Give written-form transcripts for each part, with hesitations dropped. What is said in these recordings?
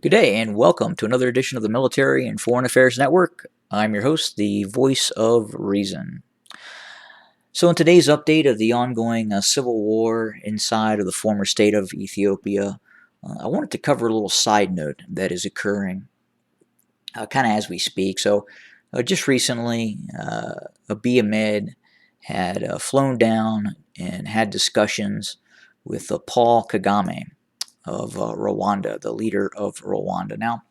Good day, and welcome to another edition of the Military and Foreign Affairs Network. I'm your host, the voice of reason. So, in today's update of the ongoing civil war inside of the former state of Ethiopia, I wanted to cover a little side note that is occurring kind of as we speak. Just recently, Abiy Ahmed had flown down and had discussions with Paul Kagame of Rwanda, the leader of Rwanda. Now,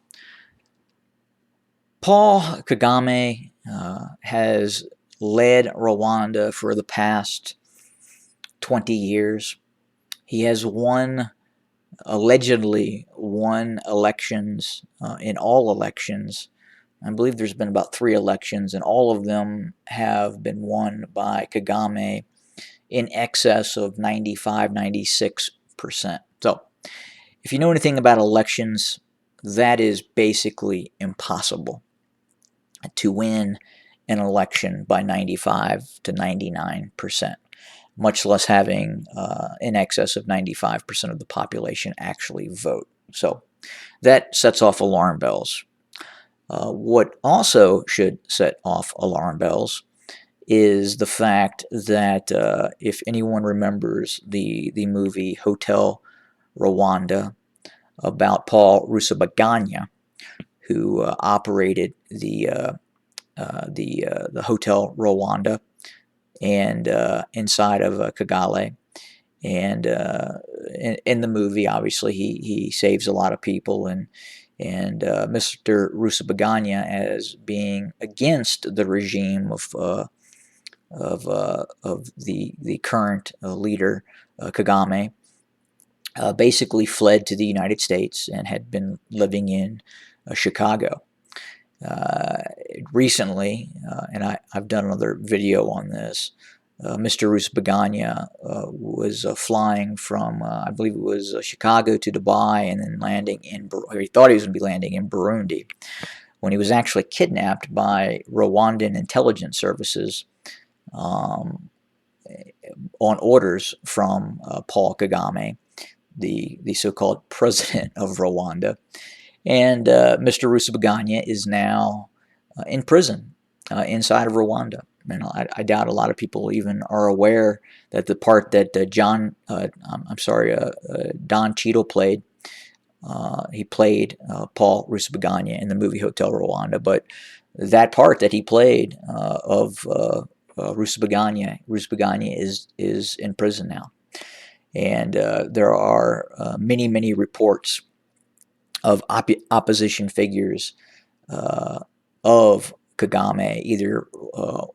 Paul Kagame has led Rwanda for the past 20 years. He has allegedly won elections in all elections. I believe there's been about 3 elections, and all of them have been won by Kagame in excess of 95, 96%. So, if you know anything about elections, that is basically impossible to win an election by 95 to 99%, much less having in excess of 95% of the population actually vote. So that sets off alarm bells. What also should set off alarm bells is the fact that if anyone remembers the movie Hotel Rwanda about Paul Rusesabagina, who operated the Hotel Rwanda and inside of Kigali. And in the movie, obviously, he saves a lot of people, and Mr. Rusesabagina, as being against the regime of the current leader Kagame, basically fled to the United States and had been living in Chicago. Recently, and I've done another video on this, Mr. Rusesabagina was flying from, I believe it was Chicago to Dubai, and then landing in, or he thought he was going to be landing in Burundi, when he was actually kidnapped by Rwandan intelligence services um, on orders from Paul Kagame, the so-called president of Rwanda. And Mr. Rusesabagina is now in prison inside of Rwanda. And I doubt a lot of people even are aware that the part that Don Cheadle played, he played Paul Rusesabagina in the movie Hotel Rwanda. But that part that he played of Rusesabagina is in prison now. And there are many reports of opposition figures of Kagame either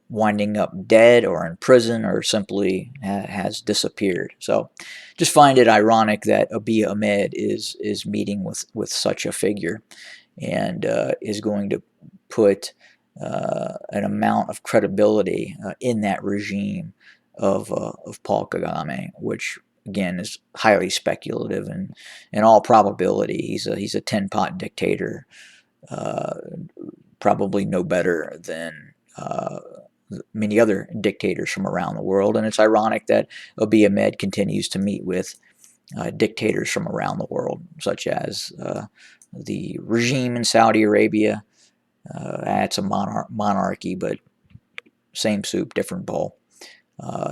winding up dead or in prison or simply has disappeared. So just find it ironic that Abiy Ahmed is meeting with such a figure and is going to put an amount of credibility in that regime of Paul Kagame, which again is highly speculative, and in all probability he's a tin-pot dictator, probably no better than many other dictators from around the world. And it's ironic that Abiy Ahmed continues to meet with dictators from around the world, such as the regime in Saudi Arabia. It's a monarchy, but same soup, different bowl.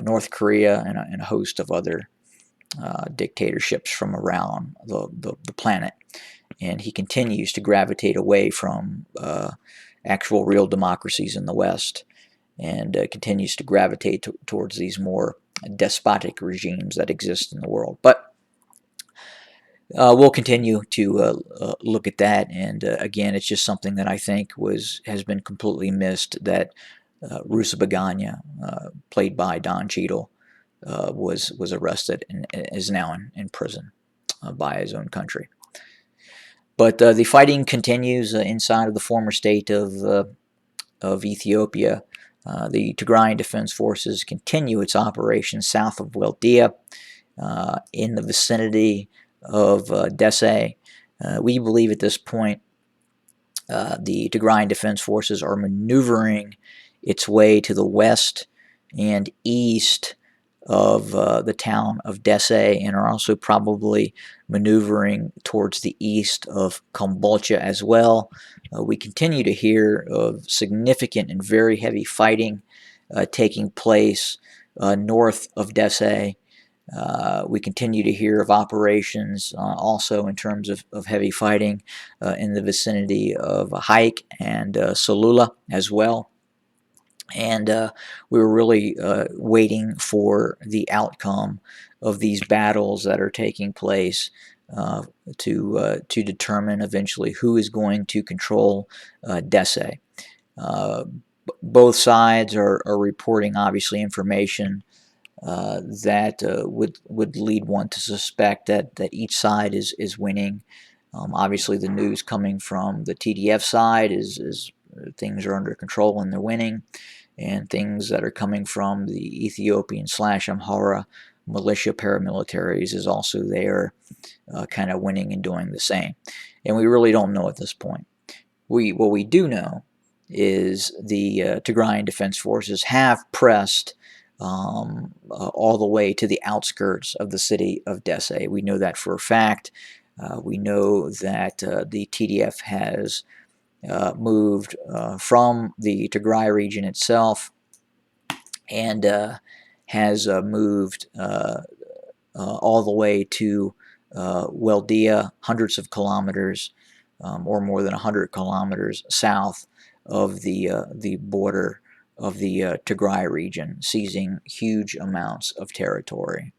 North Korea and a host of other dictatorships from around the planet. And he continues to gravitate away from actual real democracies in the West, and continues to gravitate towards these more despotic regimes that exist in the world. But we'll continue to look at that, and again, it's just something that I think has been completely missed, that Rusesabagina, played by Don Cheadle, was arrested and is now in prison by his own country. But the fighting continues inside of the former state of Ethiopia. The Tigrayan Defense Forces continue its operations south of Waldea, in the vicinity of Desse. We believe at this point the Tigrayan Defense Forces are maneuvering its way to the west and east of the town of Dese, and are also probably maneuvering towards the east of Kambolcha as well. We continue to hear of significant and very heavy fighting taking place north of Dese. We continue to hear of operations also in terms of heavy fighting in the vicinity of Haik and Solula as well. And we were really waiting for the outcome of these battles that are taking place uh, to determine eventually who is going to control Dese. Uh, Both sides are reporting obviously information that would lead one to suspect that each side is winning. Obviously, the news coming from the TDF side is things are under control and they're winning, and things that are coming from the Ethiopian / Amhara militia paramilitaries is also there, kind of winning and doing the same. And we really don't know at this point. What we do know is the Tigrayan Defense Forces have pressed all the way to the outskirts of the city of Dese. We know that for a fact. We know that the TDF has moved from the Tigray region itself and has moved all the way to Weldia, hundreds of kilometers or more than 100 kilometers south of the border of the Tigray region, seizing huge amounts of territory.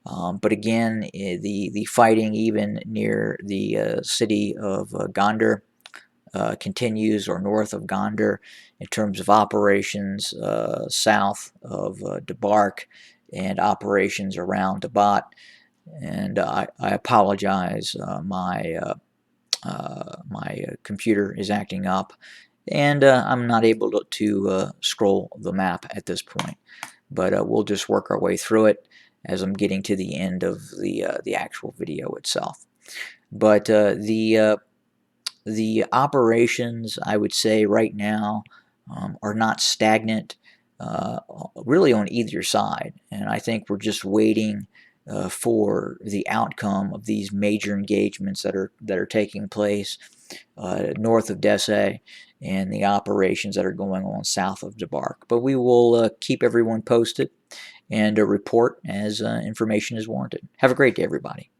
But again, the fighting even near the city of Gondar continues, or north of Gondar, in terms of operations south of Debark and operations around Dabat. And I apologize, my computer is acting up, and I'm not able to scroll the map at this point. But we'll just work our way through it as I'm getting to the end of the actual video itself. But the operations, I would say, right now are not stagnant, really on either side, and I think we're just waiting for the outcome of these major engagements that are taking place north of Dese and the operations that are going on south of Debark. But we will keep everyone posted and report as information is warranted. Have a great day, everybody.